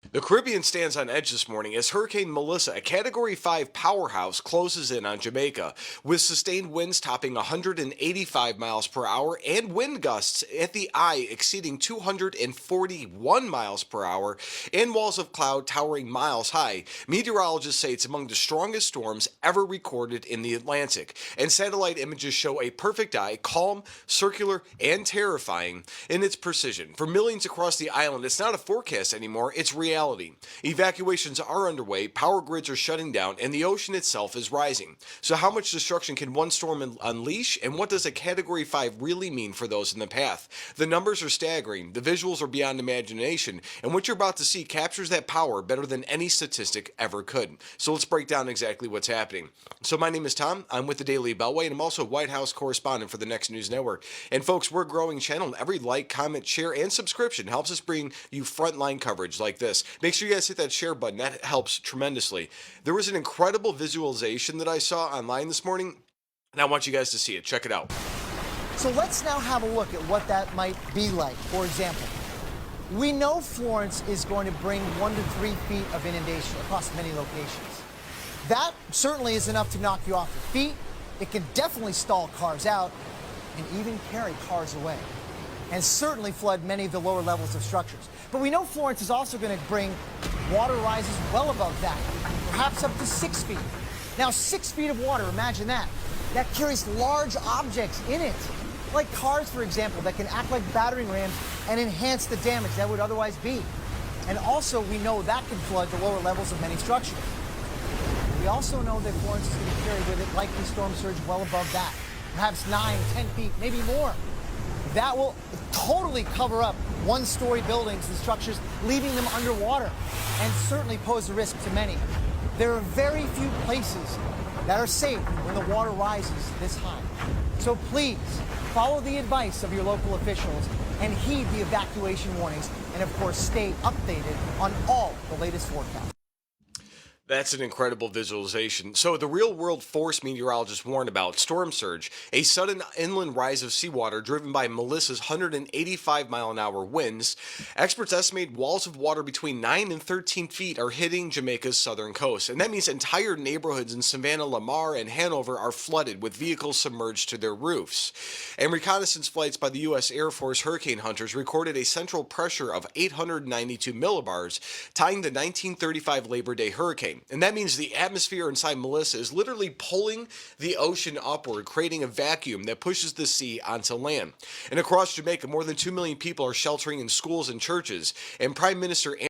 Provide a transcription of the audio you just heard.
The Caribbean stands on edge this morning as Hurricane Melissa, a Category 5 powerhouse, closes in on Jamaica, with sustained winds topping 185 miles per hour and wind gusts at the eye exceeding 241 miles per hour and walls of cloud towering miles high. Meteorologists say it's among the strongest storms ever recorded in the Atlantic, and satellite images show a perfect eye, calm, circular, and terrifying in its precision. For millions across the island, it's not a forecast anymore, it's reality. Evacuations are underway, power grids are shutting down, and the ocean itself is rising. So how much destruction can one storm unleash, and what does a Category 5 really mean for those in the path? The numbers are staggering, the visuals are beyond imagination, and what you're about to see captures that power better than any statistic ever could. So let's break down exactly what's happening. So my name is Tom, I'm with the Daily Beltway, and I'm also White House correspondent for the Next News Network. And folks, we're a growing channel, and every like, comment, share, and subscription helps us bring you frontline coverage like this. Make sure you guys hit that share button. That helps tremendously. There was an incredible visualization that I saw online this morning, and I want you guys to see it. Check it out. So let's now have a look at what that might be like. For example, we know Florence is going to bring 1 to 3 feet of inundation across many locations. That certainly is enough to knock you off your feet. It can definitely stall cars out and even carry cars away, and certainly flood many of the lower levels of structures. But we know Florence is also going to bring water rises well above that, perhaps up to 6 feet. Now, 6 feet of water, imagine that. That carries large objects in it, like cars, for example, that can act like battering rams and enhance the damage that would otherwise be. And also, we know that can flood the lower levels of many structures. We also know that Florence is going to carry with it likely storm surge well above that, perhaps 9, 10 feet, maybe more. That will totally cover up one-story buildings and structures, leaving them underwater, and certainly pose a risk to many. There are very few places that are safe when the water rises this high. So please, follow the advice of your local officials and heed the evacuation warnings, and of course, stay updated on all the latest forecasts. That's an incredible visualization. So the real-world force meteorologists warn about storm surge, a sudden inland rise of seawater driven by Melissa's 185-mile-an-hour winds. Experts estimate walls of water between 9 and 13 feet are hitting Jamaica's southern coast, and that means entire neighborhoods in Savannah, Lamar, and Hanover are flooded with vehicles submerged to their roofs. And reconnaissance flights by the U.S. Air Force hurricane hunters recorded a central pressure of 892 millibars, tying the 1935 Labor Day hurricane. And that means the atmosphere inside Melissa is literally pulling the ocean upward, creating a vacuum that pushes the sea onto land. And across Jamaica, more than 2 million people are sheltering in schools and churches. And Prime Minister